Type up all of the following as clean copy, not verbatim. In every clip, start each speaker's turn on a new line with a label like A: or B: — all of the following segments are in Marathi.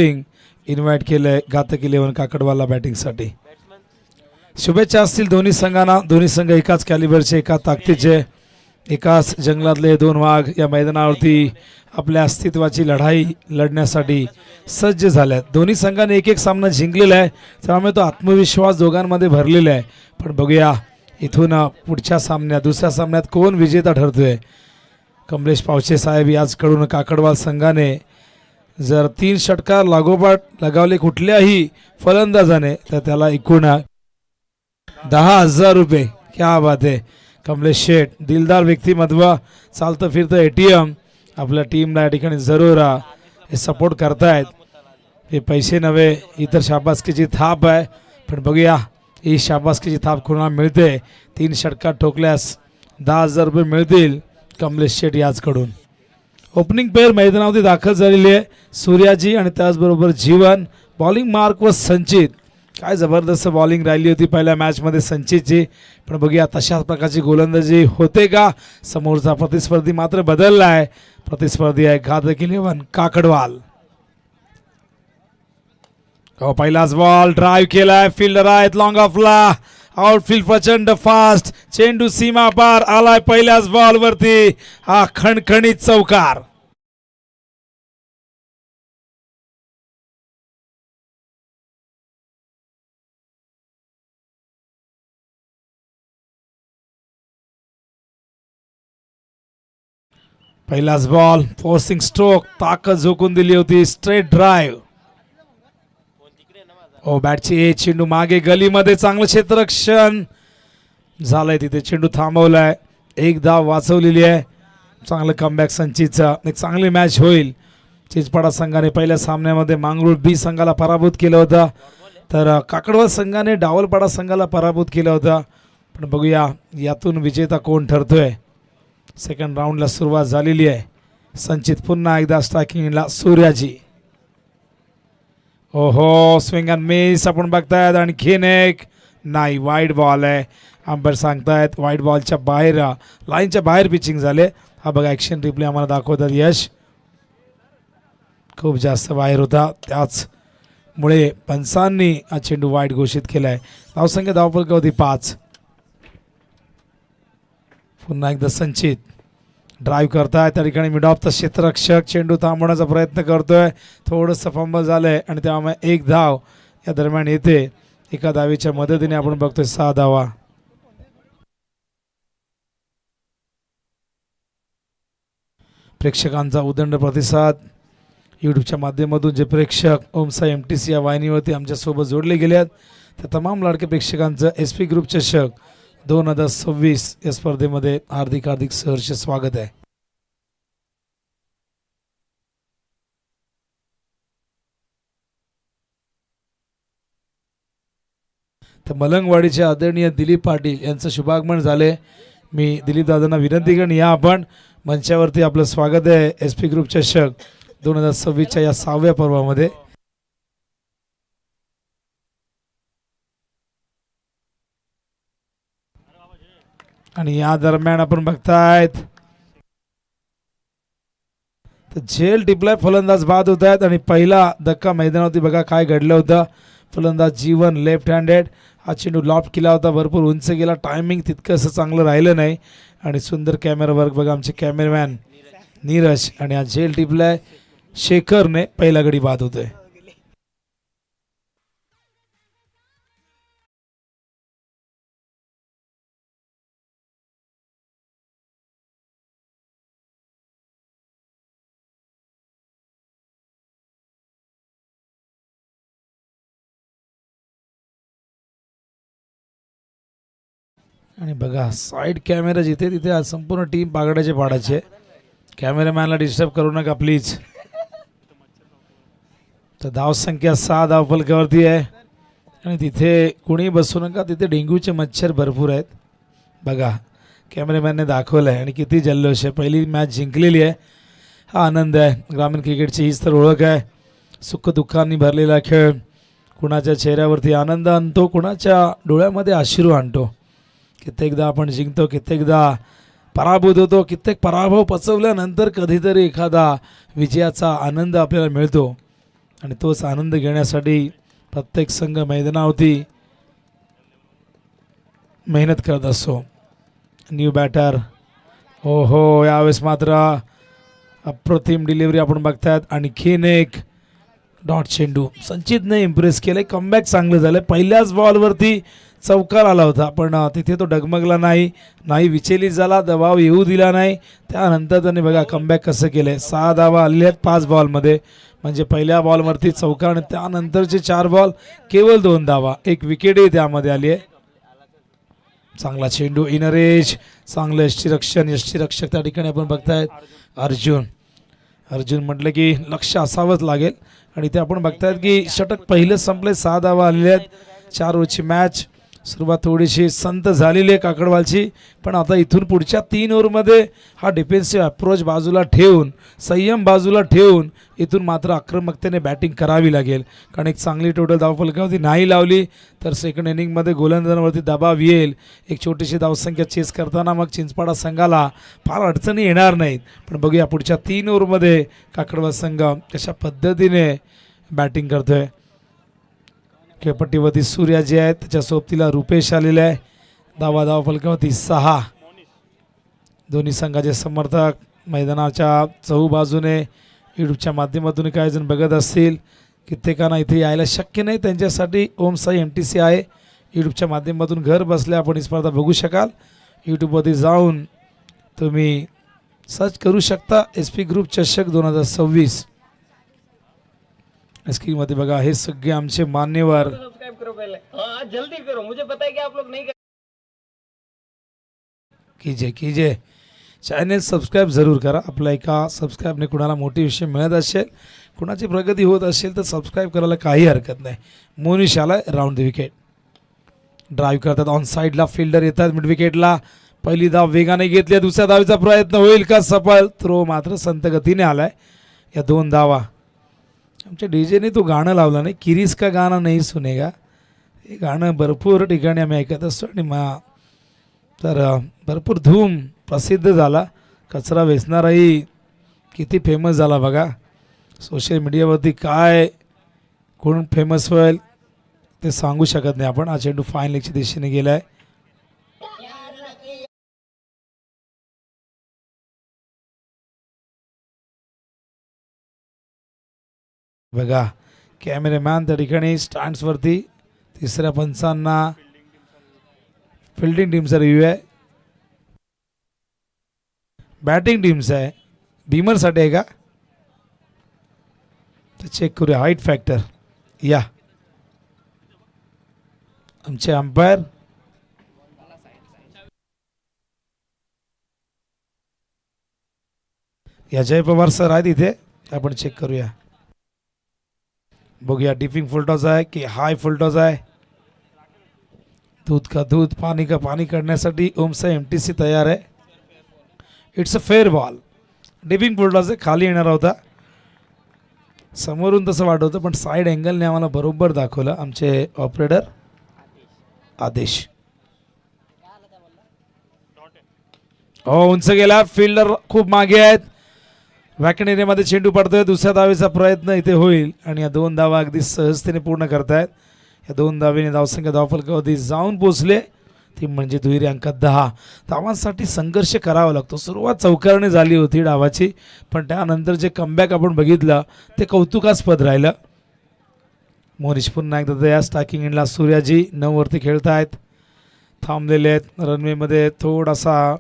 A: इन्व्हाइट केलंय घातक 11 काकडवाला बॅटिंगसाठी. शुभेच्छा असतील दोन्ही संघांना. दोन्ही संघ एकाच कॅलिबरचे, एका ताकदीचे, एकाच जंगलातले दोन वाघ या मैदानावरती आपल्या अस्तित्वाची लढाई लढण्यासाठी सज्ज झाल्यात. दोन्ही संघाने एक एक सामना जिंकलेला आहे, त्यामुळे तो आत्मविश्वास दोघांमध्ये भरलेला आहे. पण बघूया इथून पुढच्या सामन्यात, दुसऱ्या सामन्यात कोण विजेता ठरतोय. कमलेश पावचे साहेब याचकडून काकडवाल संघाने जर 3 षटकार लागोपाठ लगावले कुठल्याही फलंदाजाने तर त्याला एकूण 10,000 रुपये. क्या बात आहे. कमलेश शेठ दिलदार व्यक्तिमत्व, चालतं फिरतं ATM. आपल्या टीमला या ठिकाणी जरूर हे सपोर्ट करतायत. हे पैसे नव्हे, इतर शाबासकीची थाप आहे. पण बघूया ही शाबासकीची थाप कोणाला मिळते. 3 षटकार ठोकल्यास 10,000 रुपये मिळतील कमलेश शेठ याचकडून. ओपनिंग पेअर मैदानावरती दाखल झालेली आहे. सूर्याजी आणि त्याचबरोबर जीवन. बॉलिंग मार्क व संचित. काय जबरदस्त बॉलिंग राहिली होती पहिल्या मॅचमध्ये संचितची. पण बघूया तशाच प्रकारची गोलंदाजी होते का. समोरचा प्रतिस्पर्धी मात्र बदलला आहे. प्रतिस्पर्धी आहे घातक 11 काकडवाल. पहिलाच बॉल ड्राईव्ह केलाय. फिल्डर आहेत लॉंग ऑफला. आउटफील्ड प्रचंड फास्ट. चेंडू सीमा पार आलाय पहिल्याच बॉल वरती. हा खणखणीत चौकार. पहिलाच बॉल फोर्सिंग स्ट्रोक. ताकद झोकून दिली होती. Straight drive. ओ बॅटची चेंडू मागे गलीमध्ये. चांगलं क्षेत्ररक्षण झालंय तिथे. चेंडू थांबवलाय. एक धाव वाचवलेली आहे. चांगलं कमबॅक संचितचा. एक चांगली मॅच होईल. चिचपाडा संघाने पहिल्या सामन्यामध्ये मांगरूळ B संघाला पराभूत केलं होतं, तर काकडवाल संघाने डावलपाडा संघाला पराभूत केलं होतं. पण बघूया यातून विजेता कोण ठरतोय. सेकंड राऊंडला सुरुवात झालेली आहे. संचित पुन्हा एकदा स्ट्रायकिंगला. सूर्याजी. ओहो स्विंग अँड मिस आपण बघतायत. आणखीन एक नाही, वाईड बॉल आहे. अंपायर सांगतायत वाईड बॉलच्या बाहेर, लाईनच्या बाहेर पिचिंग झाले. हा बघा ॲक्शन रिप्ले आम्हाला दाखवतात. यश खूप जास्त बाहेर होता, त्याचमुळे पंचांनी हा चेंडू वाईड घोषित केला आहे. धावसंख्या धावफलकावरती 5. पुन्हा एकदा संचित ड्राईव्ह करताय. त्या ठिकाणी मिड ऑफचा क्षेत्ररक्षक चेंडू थांबवण्याचा प्रयत्न करतोय. थोडंसं फंबल झालंय आणि त्यामुळे एक धाव या दरम्यान येते. एका धावेच्या मदतीने आपण बघतोय 6 धावा. प्रेक्षकांचा उदंड प्रतिसाद. यूट्यूबच्या माध्यमातून जे प्रेक्षक ओमसाई MTC या वाहिनीवरती आमच्यासोबत जोडले गेले आहेत त्या तमाम लाडके प्रेक्षकांचं SP ग्रुप चषक 2026 या स्पर्धेमध्ये हार्दिक हार्दिक सहर्ष स्वागत आहे. तर मलंगवाडीचे आदरणीय दिलीप पाटील यांचं शुभागमन झाले. मी दिलीप दादांना विनंती करेन या आपण मंचावरती. आपलं स्वागत आहे SP ग्रुप चषक 2026च्या या 6व्या पर्वामध्ये. आणि या दरम्यान आपण बघतायत तर झेल टिपलाय. फलंदाज बाद होत आहेत आणि पहिला धक्का मैदानावरती बघा काय घडलं होतं. फलंदाज जीवन लेफ्ट हँडेड. हा चेंडू लॉफ्ट केला होता, भरपूर उंच गेला. टायमिंग तितकंसं चांगलं राहिलं नाही आणि सुंदर कॅमेरा वर्क बघा आमचे कॅमेरामॅन नीरज. आणि हा झेल टिपलाय शेखरने. पहिला गडी बाद होतोय. आणि बघा साईड कॅमेरा जिथे तिथे आज संपूर्ण टीम बागडाचे पाडायचे. कॅमेरामॅनला डिस्टर्ब करू नका प्लीज. तर धावसंख्या 6 धावफलकावरती आहे आणि तिथे कुणी बसू नका. तिथे डेंग्यूचे मच्छर भरपूर आहेत बघा. कॅमेरामॅनने दाखवलं आहे आणि किती जल्लोष आहे. पहिली मॅच जिंकलेली आहे. हा आनंद आहे. ग्रामीण क्रिकेटची हीच तर ओळख आहे. सुखदुःखांनी भरलेला खेळ. कुणाच्या चेहऱ्यावरती आनंद आणतो, कुणाच्या डोळ्यामध्ये अश्रू आणतो. कित्येकदा आपण जिंकतो, कित्येकदा पराभूत होतो. कित्येक पराभव पचवल्यानंतर कधीतरी एखादा विजयाचा आनंद आपल्याला मिळतो. आणि तोच आनंद घेण्यासाठी प्रत्येक संघ मैदानावरती मेहनत करत असतो. न्यू बॅटर, हो हो, यावेळेस मात्र अप्रतिम डिलिव्हरी आपण बघतायत. आणखीन एक डॉट चेंडू, संचितने इम्प्रेस केलंय. कमबॅक चांगलं झालं. पहिल्याच बॉलवरती चौकार आला होता पण तिथे तो डगमगला नाही विचलित झाला, दबाव येऊ दिला नाही. त्यानंतर त्याने बघा कमबॅक कसं केलंय. 6 धावा आले आहेत 5 बॉलमध्ये, म्हणजे पहिल्या बॉलवरती चौकार आणि त्यानंतरचे 4 बॉल केवळ 2 धावा, 1 विकेटही त्यामध्ये आली आहे. चांगला चेंडू इनर एज, चांगलं यष्टीरक्षक त्या ठिकाणी आपण बघतायत. अर्जुन म्हटलं की लक्ष असावंच लागेल आणि ते आपण बघतायत की षटक पहिलं संपले. 6 धावा आलेल्या आहेत. 4 ओव्हरची मॅच. सुरुवात थोडीशी संत झालेली आहे काकडवालची, पण आता इथून पुढच्या 3 ओव्हरमध्ये हा डिफेन्सिव्ह अप्रोच बाजूला ठेवून, संयम बाजूला ठेवून इथून मात्र आक्रमकतेने बॅटिंग करावी लागेल. कारण एक चांगली टोटल धावफलकावरती नाही लावली तर सेकंड इनिंगमध्ये गोलंदाजांवरती दबाव येईल. एक छोटीशी धावसंख्या चेस करताना मग चिंचपाडा संघाला फार अडचणी येणार नाहीत. पण बघूया पुढच्या 3 ओव्हरमध्ये काकडवाल संघ कशा पद्धतीने बॅटिंग करतोय. खेळपट्टीवरती सूर्या जे आहेत त्याच्या सोबतीला रुपेश आलेले आहे. धाव फलकावरती 6. दोन्ही संघाचे समर्थक मैदानाच्या चहूबाजूने यूट्यूबच्या माध्यमातून काही जण बघत असतील. कित्येकांना इथे यायला शक्य नाही, त्यांच्यासाठी ओम साई MTC आहे. यूट्यूबच्या माध्यमातून घर बसल्या आपण ही स्पर्धा बघू शकाल. यूट्यूबवरती जाऊन तुम्ही सर्च करू शकता SP ग्रुप चषक 2026. स्क्रीनमध्ये बघा हे सगळे आमचे मान्यवर.
B: सब्सक्राइब करो पहले, हाँ जल्दी करो, मुझे पता है कि आप लोग नहीं
A: कीजिए चॅनल सबस्क्राईब जरूर करा. आपल्या एका सबस्क्राईबने कुणाला मोटिवेशन मिळत असेल, कुणाची प्रगती होत असेल तर सबस्क्राईब करायला काही हरकत नाही. मोनिश आलाय राऊंड द विकेट. ड्राईव्ह करतात ऑन साईडला, फिल्डर येतात मिड विकेटला. पहिली धाव वेगाने घेतली, दुसऱ्या धावेचा प्रयत्न होईल का सफल. थ्रो मात्र संत गतीने आलाय. या 2 धावा. आमच्या डीजेने तो गाणं लावलं नाही, किरीस का गाणं नाही सुनेगा. हे गाणं भरपूर ठिकाणी आम्ही ऐकत असतो आणि तर भरपूर धूम प्रसिद्ध झाला. कचरा वेचणाराही किती फेमस झाला बघा. सोशल मीडियावरती काय कोण फेमस होईल ते सांगू शकत नाही आपण. हा चेंडू फाईन लेगच्या दिशेने गेला आहे. बघा कॅमेरामॅन त्या ठिकाणी स्टँड्सवरती. तिसऱ्या पंचांना फिल्डिंग टीमचा रिव्ह्यू आहे, बॅटिंग टीमचा आहे. बीमरसाठी आहे का तर चेक करूया. हाईट फॅक्टर या आमचे अंपायर. अजय पवार सर आहेत इथे, आपण चेक करूया. बघूया डिपिंग फुल टॉस आहे की हाय फुल टॉस आहे. दूध का दूध पानी का पानी करण्यासाठी ओम साई MTC तयार आहे. It's a fair ball. Dipping full toss आहे, खाली येणार होता. समोरून तसं वाटत होतं पण साईड अँगलने आम्हाला बरोबर दाखवलं आमचे ऑपरेटर आदेश. हो उंच गेला, फिल्डर खूप मागे आहेत. वॅकन एरियामध्ये चेंडू पडतोय. दुसऱ्या धावेचा प्रयत्न इथे होईल आणि या 2 धावा अगदी सहजतेने पूर्ण करतायत. या 2 धावेने धावसंख्या धावफलकावरती जाऊन पोचले, ती म्हणजे दुहेरी अंकात 10. धावांसाठी संघर्ष करावा लागतो. सुरुवात चौकारने झाली होती डावाची, पण त्यानंतर जे कमबॅक आपण बघितलं ते कौतुकास्पद राहिलं. मोनिश पुन्हा एकदा या स्टार्किंग एंडला सूर्याजी 9 वरती खेळतायत, थांबलेले आहेत. रनवेमध्ये थोडासा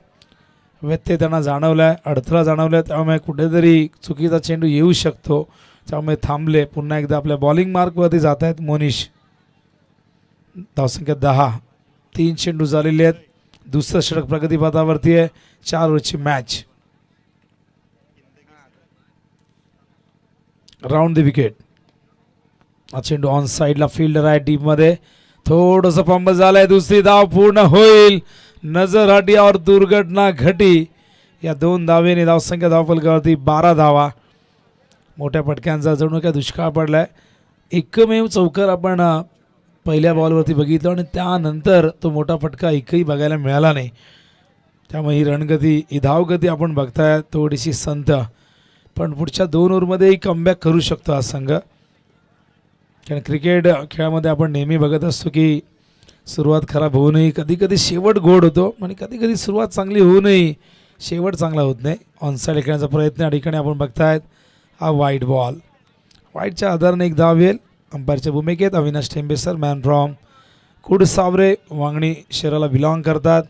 A: व्यत्यय त्यांना जाणवलाय, अडथळा जाणवलाय, त्यामुळे कुठेतरी चुकीचा चेंडू येऊ शकतो, त्यामुळे थांबले. पुन्हा एकदा आपल्या बॉलिंग मार्कवरती जात आहेत मोनिश. धावसंख्या 10. 3 चेंडू झालेले आहेत. दुसरं षटक प्रगतीपथावरती आहे. 4 ओव्हरची मॅच. Round the wicket. हा चेंडू ऑन साईडला, फिल्डर आहे डीपमध्ये, थोडंसं पंप झालंय. दुसरी धाव पूर्ण होईल. नजर हटी और दुर्घटना घटी. या 2 धावेने धावसंख्या धावफलकावरती 12 धावा. मोठ्या पटक्यांचा जणू काय दुष्काळ पडलाय. एकमेव चौकार आपण पहिल्या बॉलवरती बघितलं आणि त्यानंतर तो मोठा फटका एकही बघायला मिळाला नाही. त्यामुळे ही रणगती, ही धावगती आपण बघताय थोडीशी संत, पण पुढच्या 2 ओव्हरमध्येही कमबॅक करू शकतो हा संघ. कारण क्रिकेट खेळामध्ये आपण नेहमी बघत असतो की सुरुवात खराब होऊ नये, कधी कधी शेवट गोड होतो आणि कधी कधी सुरुवात चांगली होऊ नये शेवट चांगला होत नाही. ऑनसाईड खेळण्याचा प्रयत्न या ठिकाणी आपण बघतायत. हा वाईट बॉल, वाईटच्या आधाराने एक धाव येईल. अंपायरच्या भूमिकेत Avinash Tembe sir, man from Kudsavare, Vangani शहराला बिलॉंग करतात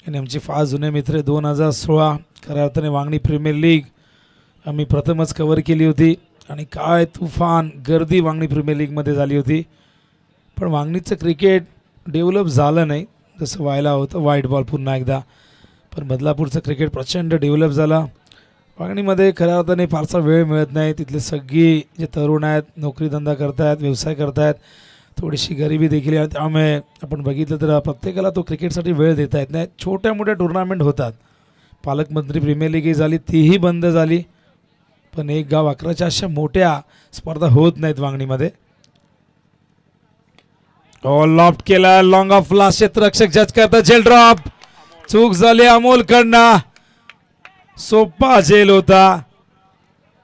A: आणि आमचे फार जुने मित्र. 2016 खऱ्या अर्थाने वांगणी प्रीमियर लीग आम्ही प्रथमच कव्हर केली होती आणि काय तुफान गर्दी वांगणी प्रीमियर लीगमध्ये झाली होती. पण वांगणीचं क्रिकेट डेव्हलप झालं नाही जसं व्हायला होतं. वाईट बॉल पुन्हा एकदा. पण बदलापूरचं क्रिकेट प्रचंड डेव्हलप झाला. वांगणीमध्ये खऱ्या अर्थाने फारसा वेळ मिळत नाही. तिथले सगळी जे तरुण आहेत नोकरीधंदा करतायत, व्यवसाय करतायत, थोडीशी गरिबी देखील आहे. त्यामुळे आपण बघितलं तर प्रत्येकाला तो क्रिकेटसाठी वेळ देता येत नाही. छोट्या मोठ्या टुर्नामेंट होतात. पालकमंत्री प्रीमियर लीगही झाली, तीही बंद झाली. पण एक गाव 11च्या अशा मोठ्या स्पर्धा होत नाहीत वांगणीमध्ये. लॉफ्ट केला, लॉंग ऑफ लास्ट, क्षेत्ररक्षक जज करता, झेल ड्रॉप, चूक झाली अमोलकडनं. सोपा झेल होता,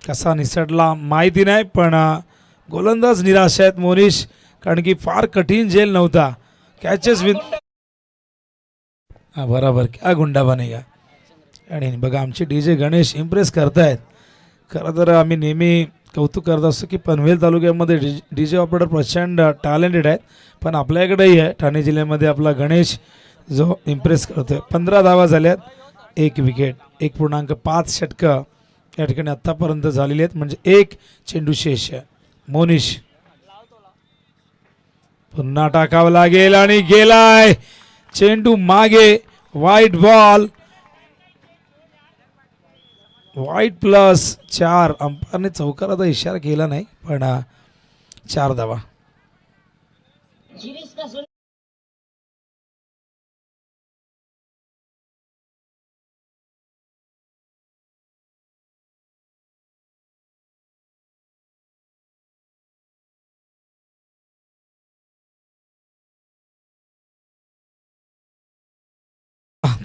A: कसा निसटला माहिती नाही. पण गोलंदाज निराश आहेत मोनिश, कारण की फार कठीण झेल नव्हता. कॅचेस विन बरोबर, क्या गुंडा बनेगा. आणि बघा आमचे DJ गणेश इम्प्रेस करतायत. खरं तर आम्ही नेहमी कौतुक करत असतो की पनवेल तालुक्यामध्ये DJ ऑपरेटर प्रचंड टॅलेंटेड आहेत. पण आपल्याकडेही आहे ठाणे जिल्ह्यामध्ये आपला गणेश जो इम्प्रेस करतोय. 15 धावा झाल्यात, 1 विकेट, 1.5 षटकं या ठिकाणी आत्तापर्यंत झालेली आहेत. म्हणजे 1 चेंडू शेष. मोनिश पुन्हा टाकावं लागेल आणि गेलाय चेंडू मागे. वाईट बॉल, वाईट +4. अंपायरने चौकाराचा इशारा केला नाही पण 4 धावा.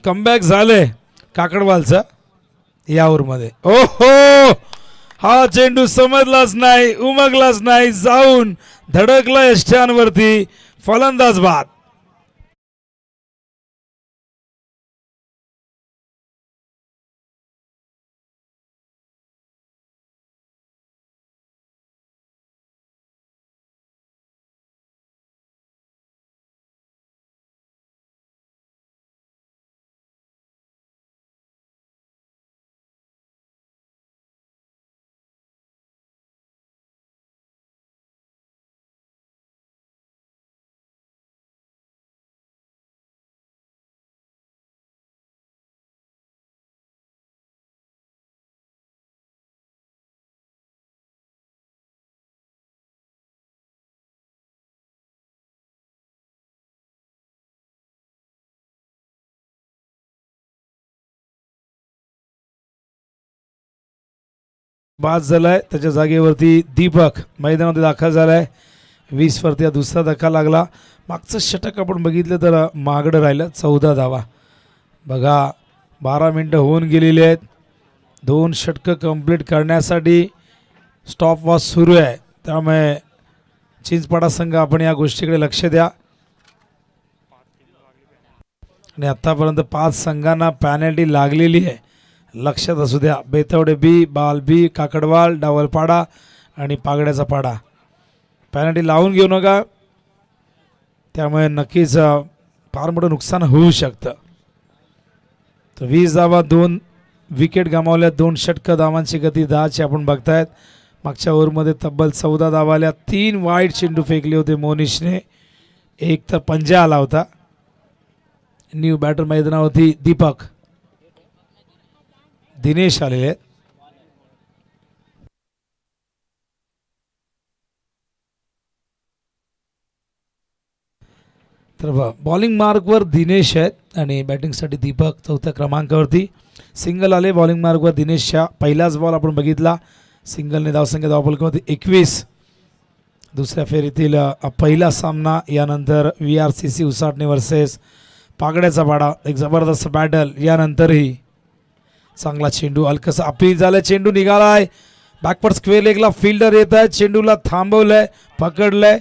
A: कमबॅक झालंय काकडवालचा या ओव्हरमध्ये. ओहो, हा चेंडू समजलाच नाही, उमगलाच नाही, जाऊन धडकला यष्ट्यांवरती. फलंदाज बाद. बाद झालाय, त्याच्या जागेवरती दीपक मैदानामध्ये दाखल झालाय. 20 वरती दुसरा धक्का लागला. मागचं षटक आपण बघितलं तर मागडं राहिलं. 14 धावा. बघा 12 मिनटं होऊन गेलेली आहेत. 2 षटकं कंप्लीट करण्यासाठी स्टॉप वॉच सुरू आहे. त्यामुळे चिंचपाडा संघ आपण या गोष्टीकडे लक्ष द्या. आणि आत्तापर्यंत 5 संघांना पॅनल्टी लागलेली आहे, लक्षात असू द्या. बेतवडे बी, बाल बी, काकडवाल, डावलपाडा आणि पागड्याचा पाडा. पॅनल्टी लावून घेऊ नका, त्यामुळे नक्कीच फार मोठं नुकसान होऊ शकतं. तर 20 धावा, 2 विकेट गमावल्या, 2 षटकं, धावांची गती 10ची आपण बघतायत. मागच्या ओव्हरमध्ये तब्बल 14 धावा आल्या. 3 वाईट चेंडू फेकले होते मोनिशने, 1 तर पंजा आला होता. न्यू बॅटर मैदानावरती दीपक, दिनेश आलेले आहेत. तर बॉलिंग मार्कवर दिनेश आहेत आणि बॅटिंगसाठी दीपक 4थ्या क्रमांकावरती. सिंगल आले बॉलिंग मार्कवर दिनेशच्या. पहिलाच बॉल आपण बघितला, सिंगलने धावसंख्या धावफलकावरती 21. दुसऱ्या फेरीतील पहिला सामना. यानंतर VRCC उसाटणे वर्सेस पागड्याचा पाडा, एक जबरदस्त बॅटल. यानंतरही चांगला चेंडू, हलकसा अपील झालं, चेंडू निघालाय बॅकवर्ड स्क्वेअर लेगला फिल्डर येत आहे, चेंडूला थांबवलंय, पकडलंय.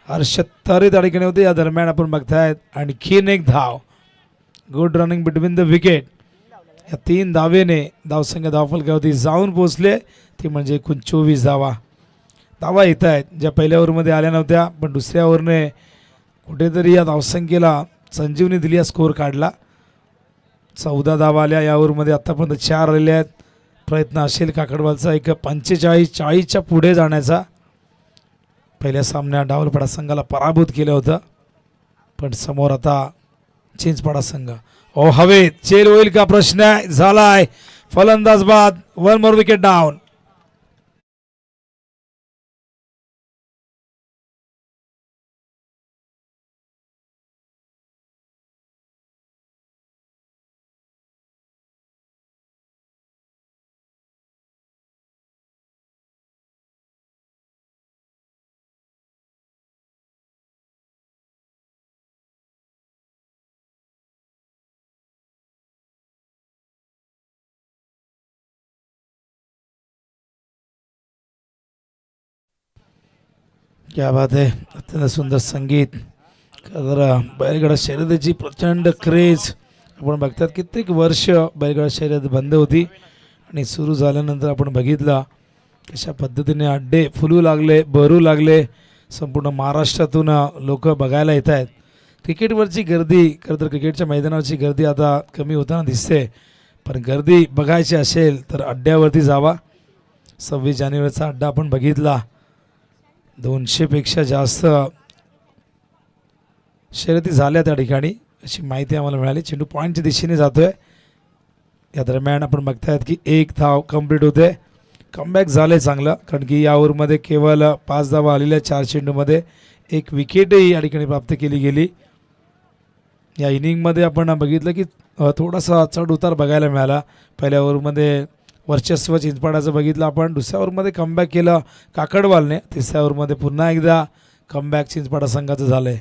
A: हर्षद तरे त्या ठिकाणी होते. या दरम्यान आपण बघतायत आणखीन एक धाव. Good running between the wicket. या 3 धावेने धावसंख्या धावफलकावरती जाऊन पोहोचले, ती म्हणजे एकूण 24 धावा. धावा येत आहेत ज्या पहिल्या ओव्हरमध्ये आल्या नव्हत्या, पण दुसऱ्या ओव्हरने कुठेतरी या धावसंख्येला संजीवनी दिली, या स्कोअर काढला. 14 धावा आल्या या ओव्हरमध्ये. आत्तापर्यंत 4 आलेले आहेत. प्रयत्न असेल काकडवालचा एक 45-40च्या पुढे जाण्याचा. पहिल्या सामन्यात डावलपाडा संघाला पराभूत केलं होतं, पण समोर आता चिंचपाडा संघ. ओ हवेत चेल होईल का प्रश्न झालाय. फलंदाज बाद. 1 मोर विकेट डाऊन. क्या बात आहे. अत्यंत सुंदर संगीत. जरा बैलगाडा शर्यतीची प्रचंड क्रेज आपण बघतात. कित्येक वर्ष बैलगाडा शर्यत बंद होती आणि सुरू झाल्यानंतर आपण बघितलं कशा पद्धतीने अड्डे फुलू लागले, भरू लागले. संपूर्ण महाराष्ट्रातून लोक बघायला येत आहेत. क्रिकेटवरची गर्दी, खरं तर क्रिकेटच्या मैदानावरची गर्दी आता कमी होताना दिसते, पण गर्दी बघायची असेल तर अड्ड्यावरती जावा. 26 जानेवारीचा अड्डा आपण बघितला. 200पेक्षा जास्त शर्यती झाल्या त्या ठिकाणी अशी माहिती आम्हाला मिळाली. चेंडू पॉईंटच्या दिशेने जातोय. या दरम्यान आपण बघतायत की 1 धाव कंप्लीट होते. कमबॅक झाले चांगलं, कारण की या ओव्हरमध्ये केवळ 5 धावा आलेल्या 4 चेंडूमध्ये. 1 विकेटही या ठिकाणी प्राप्त केली गेली. या इनिंगमध्ये आपण बघितलं की थोडासा चढ उतार बघायला मिळाला. पहिल्या ओव्हरमध्ये वर्चस्व चिंचपाडाचं बघितलं आपण. दुसऱ्या ओव्हरमध्ये कमबॅक केलं काकडवालने. तिसऱ्या ओव्हरमध्ये पुन्हा एकदा कमबॅक चिंचपाडा संघाचं झालं आहे.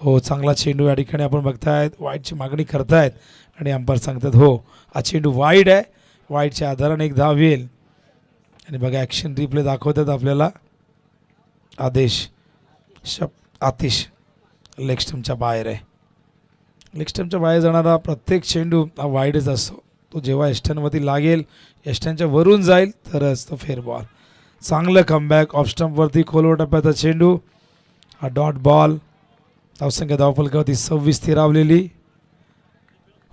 A: हो, चांगला चेंडू या ठिकाणी आपण बघतायत. वाईडची मागणी करतायत आणि अंपायर सांगतात हो हा चेंडू वाईड आहे. वाईडच्या आधाराने 1 धाव येईल. आणि बघा ॲक्शन रिप्ले दाखवतात आपल्याला. आतिश लेग स्टंपच्या बाहेर आहे. लेग स्टंपच्या बाहेर जाणारा प्रत्येक चेंडू हा वाईडच असतो. तो जेव्हा एस्टनवरती लागेल, एस्टनच्या वरून जाईल तरच तो फेअर बॉल. चांगलं कमबॅक. ऑफ स्टंपवरती खोलवर टप्प्याचा चेंडू. हा डॉट बॉल. धावसंख्या धावफलकावरती 26 स्थिरावलेली.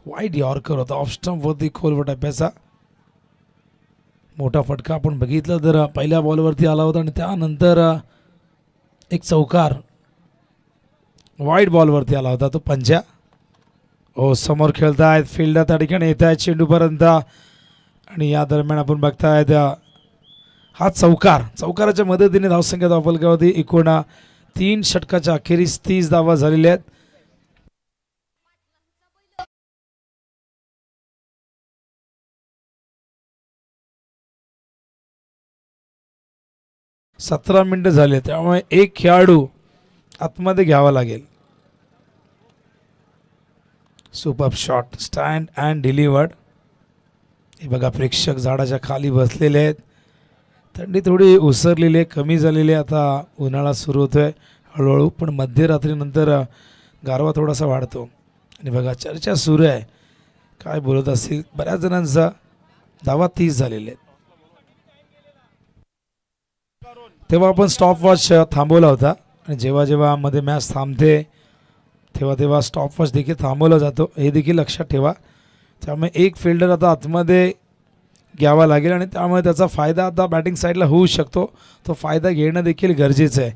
A: वाईड यॉर्कर होता ऑफ स्टंपवरती खोलवर टप्प्याचा. मोठा फटका आपण बघितलं तर पहिल्या बॉलवरती आला होता आणि त्यानंतर एक चौकार वाईड बॉलवरती आला होता, तो पंजा. हो, समोर खेळतायत फिल्डर त्या ठिकाणी येत आहेत चेंडूपर्यंत. आणि या दरम्यान आपण बघतायत हा चौकाराच्या मदतीने धावसंख्या धावफलकावरती एकूण 3 षटकाच्या अखेरीस 30 धावा झालेल्या आहेत. सतरा मिनिटं झाले, त्यामुळे एक खेळाडू आतमध्ये घ्यावा लागेल. Super shot, stand and delivered. हे बघा प्रेक्षक झाडाच्या खाली बसलेले आहेत. थंडी थोडी उसरलेली आहे, कमी झालेली आहे. आता उन्हाळा सुरू होतोय हळूहळू, पण मध्यरात्रीनंतर गारवा थोडासा वाढतो. आणि बघा चर्चा सुरू आहे, काय बोलत असतील बऱ्याच जणांचा. धावा 30 झालेले आहेत. तेव्हा आपण स्टॉप वॉच थांबवला होता आणि जेव्हा जेव्हा मध्ये मॅच थांबते तेव्हा स्टॉप वॉच देखील थांबवला जातो, हे देखील लक्षात ठेवा. त्यामुळे एक फिल्डर आता आतमध्ये घ्यावा लागेल आणि त्यामुळे त्याचा फायदा आता बॅटिंग साईडला होऊ शकतो. तो फायदा घेणं देखील गरजेचं आहे.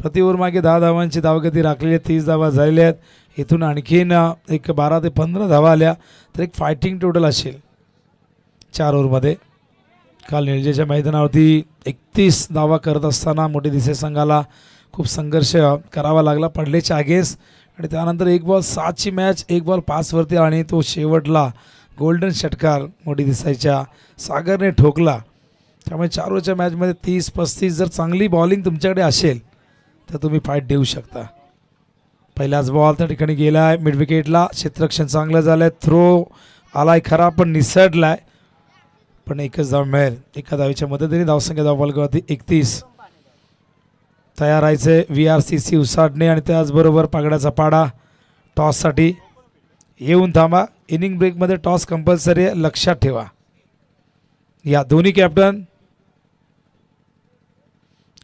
A: प्रति ओव्हर मागे 10 धावांची धावगती राखलेली आहे. 30 धावा झालेल्या आहेत. इथून आणखीन एक 12 ते 15 धावा आल्या तर एक फायटिंग टोटल असेल 4 ओव्हरमध्ये. काल निळजेच्या मैदानावरती 31 धावा करत असताना मोठे दिसे संघाला खूप संघर्ष करावा लागला पडलेच्या अगेन्स्ट. आणि त्यानंतर 1 बॉल 7ची मॅच 1 बॉल 5वरती आणि तो शेवटला गोल्डन षटकार मोठी दिसायच्या सागरने ठोकला. त्यामुळे 4 ओव्हरच्या मॅचमध्ये 30-35 जर चांगली बॉलिंग तुमच्याकडे असेल तर तुम्ही फाईट देऊ शकता. पहिलाच बॉल त्या ठिकाणी गेला आहे मिड विकेटला. क्षेत्ररक्षण चांगलं झालं आहे. थ्रो आलाय खरा पण निसटला आहे. पण एकच धाव मिळेल. एका धावीच्या मदतीने धावसंख्या धावफलकावरती 31. तयार राहायचे VRCC उसाडणे आणि त्याचबरोबर पगडाचा पाडा टॉससाठी. येऊन थांबा. इनिंग ब्रेकमध्ये टॉस कंपल्सरी आहे, लक्षात ठेवा. या दोन्ही कॅप्टन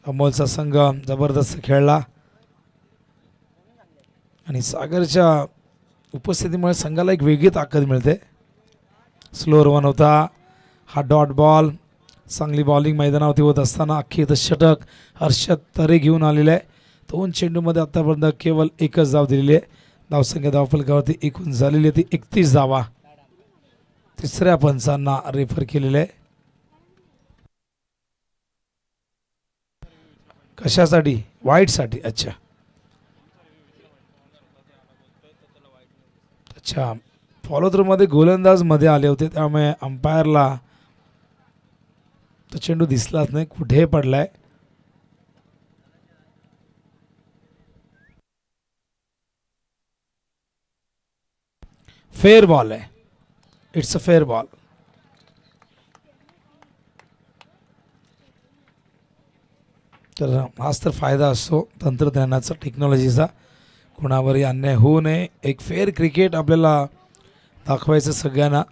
A: अमोलचा संघ जबरदस्त खेळला आणि सागरच्या उपस्थितीमुळे संघाला एक वेगळी ताकद मिळते. स्लोअर वन होता हा डॉट बॉल. चांगली बॉलिंग मैदानावरती होत असताना अख्खी षटक हर्षद तरे घेऊन आलेले आहे. 2 चेंडूमध्ये आतापर्यंत केवळ एकच धाव दिलेली आहे. धावसंख्या धावफलकावरती एकूण झालेली आहे ती 31 धावा. तिसऱ्या पंचांना रेफर केलेले आहे. कशासाठी? वाईटसाठी. अच्छा अच्छा. फॉलो थ्रू मध्ये गोलंदाज मध्ये आले होते त्यामुळे अंपायरला तो चेंडू दिसलाच नाही, कुठे पडलाय. फेअर बॉल आहे. It's a fair ball. तर हाच तर फायदा असतो तंत्रज्ञानाचा, टेक्नॉलॉजीचा. कोणावरही अन्याय होऊ नये. एक फेअर क्रिकेट आपल्याला दाखवायचं सगळ्यांना.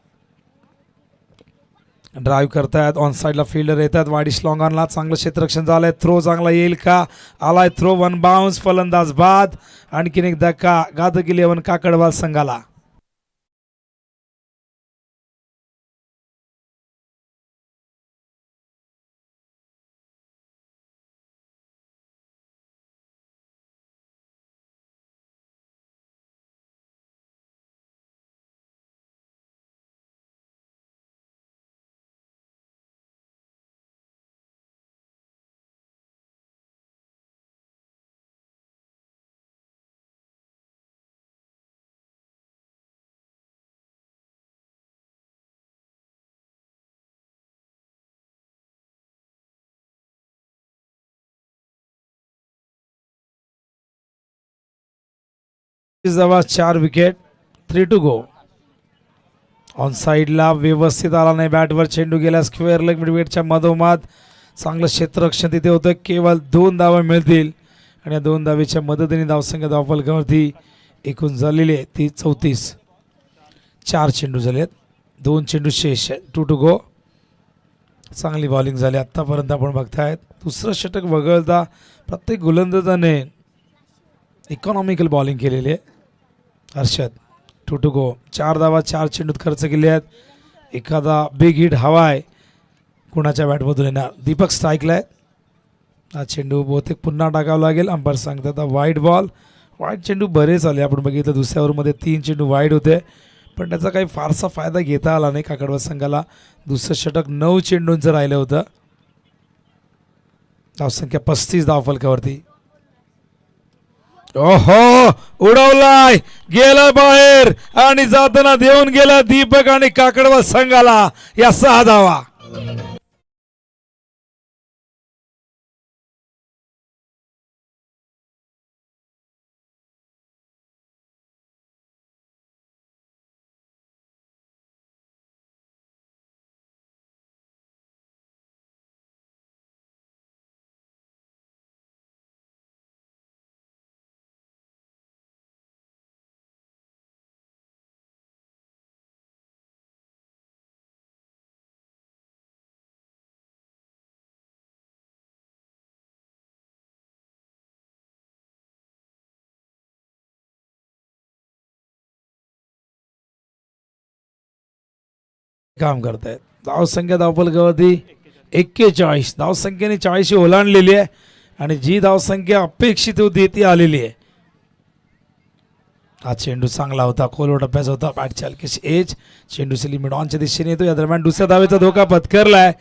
A: ड्राईव्ह करतायत. ऑन साईडला फिल्डर येतात. वाडिश लॉंगॉनला चांगलं क्षेत्ररक्षण झालंय. थ्रो चांगला येईल का? आलाय थ्रो. 1 बाउन्स. फलंदाज बाद. आणखीन एक धक्का घातक 11 काकडवाल संघाला. जवळ 4 विकेट. 3 to go. ऑन साईडला व्यवस्थित आला नाही. बॅटवर चेंडू गेला स्क्वेअर लेग मिडविकेटच्या मधोमध. चांगलं क्षेत्ररक्षण तिथे होतं. केवळ 2 धावा मिळतील आणि या 2 धावेच्या मदतीने धावसंख्या धावफलकावरती एकूण झालेली आहे ती 34. 4 चेंडू झालेत. 2 चेंडू शेष आहे. 2 टू गो. चांगली बॉलिंग झाली आत्तापर्यंत आपण बघतायत. दुसरं षटक वगळता प्रत्येक गोलंदाजाने इकॉनॉमिकल बॉलिंग केलेली आहे. हर्षद. 2 to go. 4 धावा 4 चेंडूत खर्च केले आहेत. एखादा बिग हिट हवा आहे कुणाच्या बॅटमधून येणार. दीपक स्ट्राईकला आहे. हा चेंडू बहुतेक पुन्हा टाकावा लागेल. अंपायर सांगतात वाईट बॉल. वाईट चेंडू बरेच आले. आपण बघितलं दुसऱ्या ओव्हरमध्ये 3 चेंडू वाईट होते पण त्याचा काही फारसा फायदा घेता आला नाही काकडवा संघाला. दुसरं षटक 9 चेंडूंचं राहिलं होतं. धावसंख्या 35 धावफलकावरती. ओहो उडवलाय. गेला बाहेर आणि जाताना देऊन गेला दीपक आणि काकडवा संघाला या 6 धावा. काम करतायत. धावसंख्या धावफलकावरती 41. धावसंख्येने 40 ओलांडलेली आहे आणि जी धावसंख्या अपेक्षित होती ती आलेली आहे. हा चेंडू चांगला होता. खोल टप्प्याचा होता. बॅटच्या हलकीशी एज. चेंडूची लिमिट ऑनच्या दिशेने येतो. या दरम्यान दुसऱ्या धावेचा धोका पत्करलाय.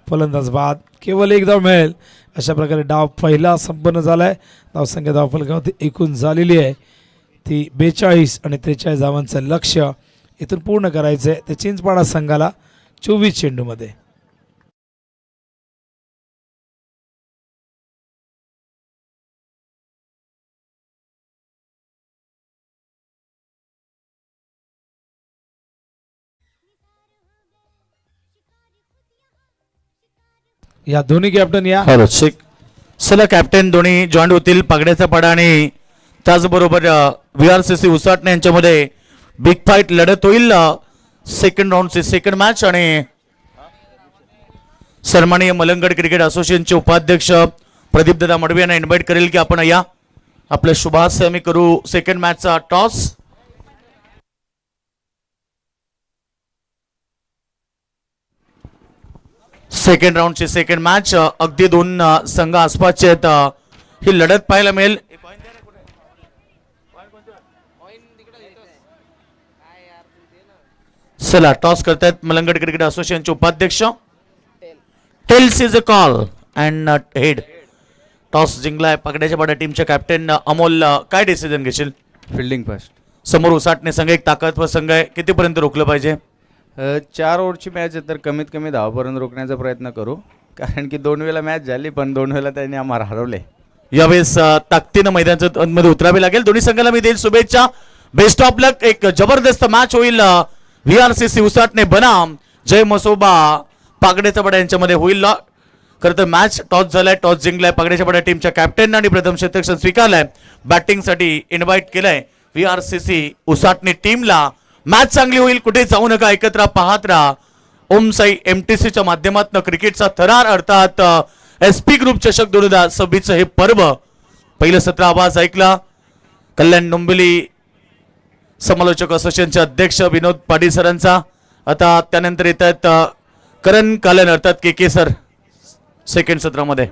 A: फलंदाज बाद. केवळ 1 धाव मिळेल. अशा प्रकारे डाव पहिला संपन्न झालाय. धावसंख्या धावफलकावरती एकूण झालेली आहे ती 42 आणि 43 धावांचं लक्ष्य इथून पूर्ण करायचं आहे ते चिंचपाडा संघाला 24 चेंडूमध्ये. या दोन्ही कॅप्टन या.
C: हॅलो शेख. चला कॅप्टन दोन्ही जॉईंट होतील. पगड्याचा पडा आणि त्याचबरोबर VRCC उसाटणे यांच्यामध्ये बिग फाईट लढत होईल. सेकंड राऊंडची सेकंड मॅच आणि सन्माननीय मलंगड क्रिकेट असोसिएशनचे उपाध्यक्ष प्रदीप दादा मडवी यांना इन्व्हाइट करेल की आपण या आपल्या शुभास आम्ही करू सेकंड मॅचचा टॉस. सेकंड राऊंडची सेकंड मॅच. अगदी दोन संघ आसपासचे आहेत. ही लढत पाहायला मिळेल. चला टॉस करतायत मलंगड क्रिकेट असोसिएशनचे उपाध्यक्ष. Tails is a call and not head. Toss जिंकलाय पगड्याच्या पाड्या टीमच्या कॅप्टन अमोल. काय डिसिजन घेशील?
D: Fielding first.
C: समोर उसाटणे संघ एक ताकदवर संघ आहे. कितीपर्यंत रोखलं पाहिजे?
D: 4 ओव्हरची मॅच आहे तर कमीत कमी 10 पर्यंत रोखण्याचा प्रयत्न करू, कारण की 2 वेळा मॅच झाली पण 2 वेळा त्यांनी आम्हाला हरवले.
C: यावेळेस ताकदीनं मैदानाच्या मध्ये उतरावे लागेल. दोन्ही संघाला मी देईल शुभेच्छा. बेस्ट ऑफ लक. एक जबरदस्त मॅच होईल. VRCC उसाटणे बनाम जय मसोबा पागड्याचा पडा यांच्यामध्ये होईल. खरं तर मॅच टॉस झालाय. टॉस जिंकलाय पगड्याच्या पडा टीमच्या कॅप्टन आणि प्रथम क्षेत्ररक्षण स्वीकारलाय. बॅटिंगसाठी इन्व्हाइट केलंय VRCC उसाटणे टीमला. मॅच चांगली होईल. कुठे जाऊ नका. एकत्र पाहत राहा. ओम साई MTCच्या माध्यमातून क्रिकेटचा थरार अर्थात SP ग्रुप चषक 2026 हे पर्व. पहिलं सत्र आवाज ऐकला. कल्याण डोंबिवली समालोचक असोसिएशनचे अध्यक्ष विनोद पाटील सरांचा. आता त्यानंतर येत आहेत करण कालन अर्थात KK सर सेकंड सत्रामध्ये.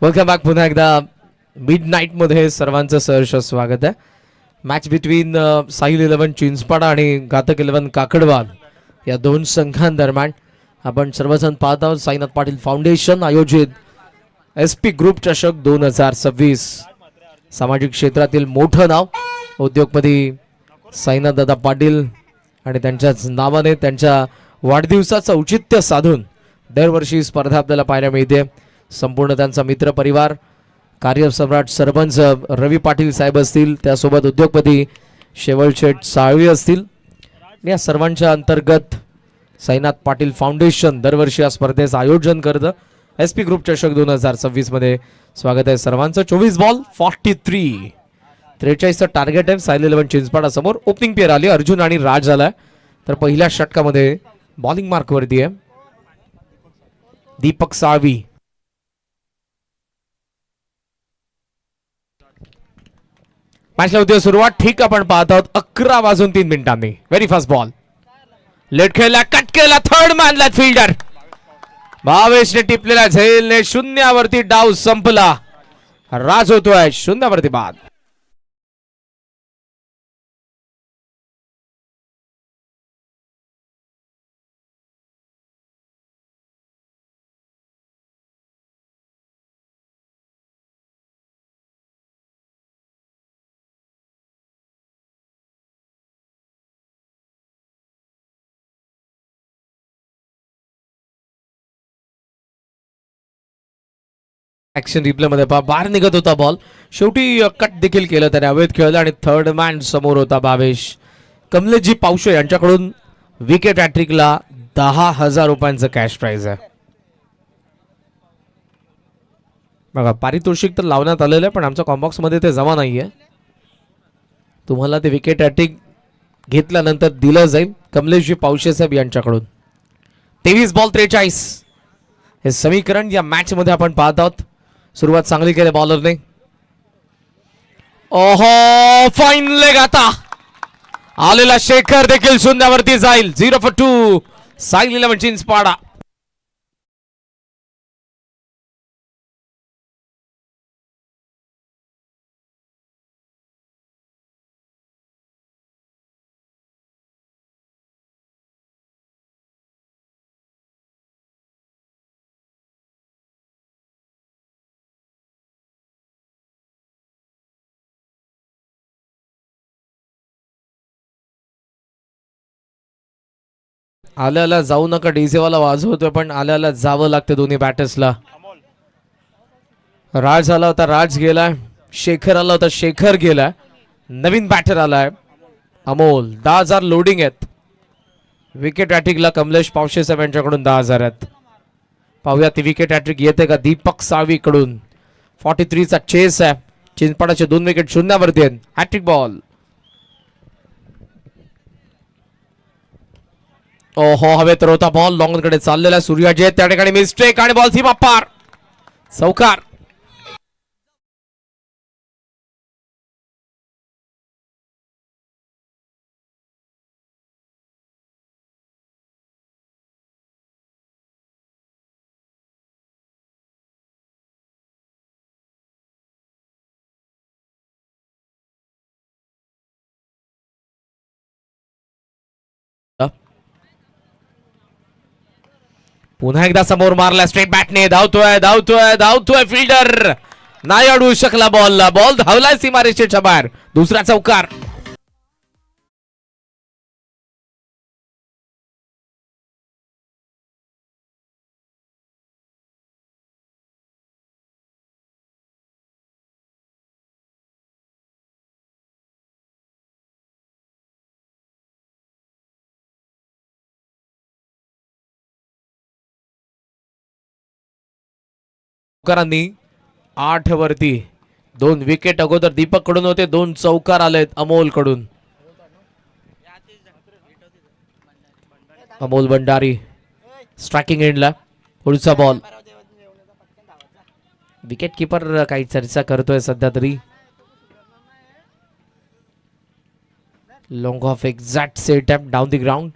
E: Welcome back. पुन्हा एकदा मिड नाईटमध्ये सर्वांचं सहर्ष स्वागत आहे. मॅच बिटवीन साहिल 11 चिंचपाडा आणि घातक 11 काकडवाल या दोन संघांदरम्यान आपण सर्वजण पाहत आहोत. साईनाथ पाटील फाउंडेशन आयोजित SP ग्रुप चषक 2026. सामाजिक क्षेत्रातील मोठं नाव उद्योगपती साईनाथ दादा पाटील आणि त्यांच्याच नावाने त्यांच्या वाढदिवसाचं औचित्य साधून दरवर्षी स्पर्धा आपल्याला पाहायला मिळते. संपूर्ण त्यांचा मित्र परिवार, कार्यसम्राट सरपंच रवी पाटील साहेब असतील, त्यासोबत उद्योगपती शेवलशेठ साळवी असतील. या सर्वांच्या अंतर्गत साईनाथ पाटील फाउंडेशन दरवर्षी या स्पर्धेचं आयोजन करतं. SP ग्रुप चषक 2026 मध्ये स्वागत आहे सर्वांचं. 24 बॉल 43. 43चं टार्गेट आहे साहिल 11 चिंचपाडा समोर. ओपनिंग पेअर आली अर्जुन आणि राज आलाय. तर पहिल्या षटकामध्ये बॉलिंग मार्क वरती आहे दीपक साळवी. मॅचला होती सुरुवात. ठीक आपण पाहत आहोत 11:03 व्हेरी फास्ट बॉल. लेट खेळला, कट केला, थर्ड मानला फिल्डर भावेशने टिपलेला झेलने. शून्यावरती डाव संपला. राज होतोय शून्यावरती बाद. ऍक्शन रिप्ले मध्ये पहा, बाहेर निघत होता बॉल, शेवटी कट देखील केलं त्याने, अवैध खेळलं आणि थर्ड मॅन समोर होता भावेश. कमलेशजी पावशे यांच्याकडून विकेट हॅट्रिकला 10,000 रुपयांचं कॅश प्राइज आहे. बघा पारितोषिक तर लावण्यात आलेलं आहे पण आमच्या कॉम्बॉक्स मध्ये ते जमा नाहीये. तुम्हाला ते विकेट हॅट्रिक घेतल्यानंतर दिलं जाईल कमलेशजी पावशे साहेब यांच्याकडून. 23 बॉल 43 हे समीकरण या मॅच मध्ये आपण पाहत आहोत. सुरुवात चांगली केली बॉलरने. ओहो फाईन लेग आता आलेला शेखर देखील शून्यावरती जाईल. 0 for 2 साईल 11 चिंचपाडा. आल्याला जाऊ नका, डीजेवाला वाजवतोय पण आल्याला जावं लागतं दोन्ही बॅटर्सला. राज आला होता, राज गेलाय. शेखर आला होता, शेखर गेलाय. नवीन बॅटर आलाय अमोल. 10,000 लोडिंग आहेत. विकेट हॅट्रिकला कमलेश पावशे साहेब यांच्याकडून 10,000 आहेत. पाहूया ती विकेट हॅट्रिक येते का दीपक साळवी कडून. 43 चा चेस आहे. चिंचपाडाचे 2 विकेट शून्यावरती आहेत. Hattrick ball. ओहो, हवेत रोता बॉल लॉंग कडे चाललेला सूर्याजी त्या ठिकाणी मिस्टेक आणि बॉल सीमा पार. चौकार. पुन्हा एकदा समोर मारला स्ट्रेट बॅटने. धावतोय धावतोय धावतोय फिल्डर नाही अडवू शकला बॉलला. बॉल धावलाय सीमारेषेच्या बाहेर. दुसरा चौकार. चौकारांनी 8 वरती 2 विकेट अगोदर दीपक कडून होते. 2 चौकार आलेत अमोल कडून. अमोल भंडारी स्ट्रायकिंग एंडला. पुढचा बॉल. विकेट किपर काही चर्चा करतोय सध्या तरी. Long of exact set up down the ground.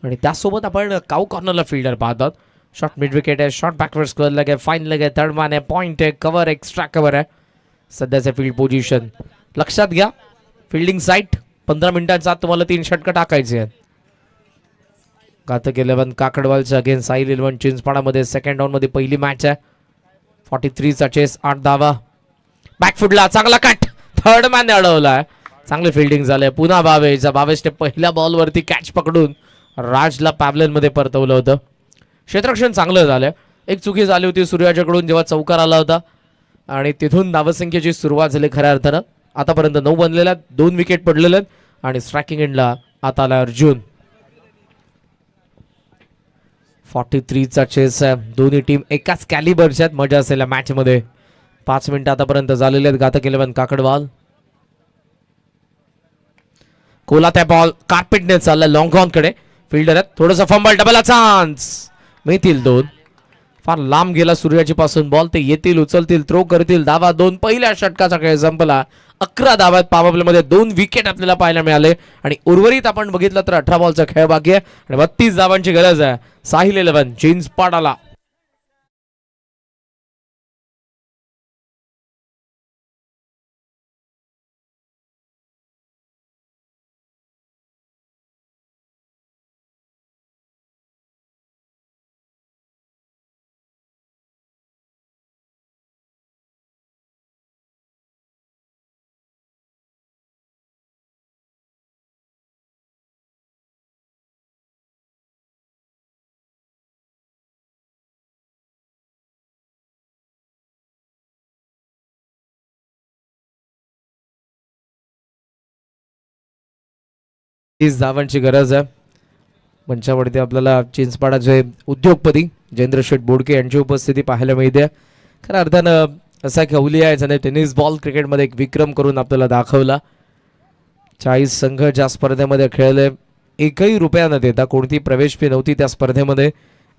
E: आणि त्यासोबत आपण काऊ कॉर्नरला फिल्डर पाहतात. शॉर्ट मिड विकेट आहे. शॉर्ट बॅकवर्ड स्क्वेअर लग आहे. फाईन लग आहे. थर्ड मॅन आहे. पॉइंट आहे. कव्हर एक्स्ट्रा कव्हर आहे. सध्याचं फील्ड पोझिशन लक्षात घ्या. फिल्डिंग साईट 15 मिनिटांचा आत तुम्हाला 3 षटकं टाकायचे आहेत. घातक 11 काकडवालच्या अगेन्स्ट साईल 11 चिंचपाडामध्ये सेकंड डाऊन मध्ये पहिली मॅच आहे. 43 चा चेस 8 धावा. बॅकफुटला चांगला कट. Third man अडवलाय. चांगले फिल्डिंग झालंय. पुन्हा बावेशने पहिल्या बॉलवरती कॅच पकडून राजला पॅबलन मध्ये परतवलं होतं. क्षेत्ररक्षण चांगलं झालं. एक चुकी झाली होती सूर्याच्याकडून जेव्हा चौकार आला होता आणि तिथून धावसंख्येची सुरुवात झाली खऱ्या अर्थानं. आतापर्यंत 9 बनलेल्या 2 विकेट पडलेले आणि स्ट्रायकिंग एंडला आता आला अर्जुन. 43 चा चेस आहे. दोन्ही टीम एकाच कॅलिबरच्या आहेत. मजा असेल या मॅच मध्ये. 5 मिनिटं आतापर्यंत झालेले आहेत. घातक 11 काकडवाल. कोलात्या बॉल कार्पेटने चाललाय लॉंग ऑन कडे. फिल्डर आहेत. थोडंसं फंबल. Double chance. मिळतील 2. फार लांब गेला सूर्याची पासून बॉल. ते येतील उचलतील थ्रो करतील. धावा 2. पहिल्या षटकाचा खेळ संपला. 11 धावात पॉवर मध्ये 2 विकेट आपल्याला पाहायला मिळाले. आणि उर्वरित आपण बघितलं तर 18 बॉलचा खेळ बाकी आहे आणि 32 धावांची गरज आहे साहिल 11 चिंचपाडाला. तीस धावांची गरज आहे. मंचावरती आपल्याला चिंचपाडाचे उद्योगपती जयेंद्र शेठ बोडके यांची उपस्थिती पाहायला मिळते. खऱ्या अर्थानं असा खवली आहे ज्याने टेनिस बॉल क्रिकेटमध्ये एक विक्रम करून आपल्याला दाखवला. 40 संघ ज्या स्पर्धेमध्ये खेळले. एकही रुपया न देता, कोणती प्रवेश फी नव्हती त्या स्पर्धेमध्ये.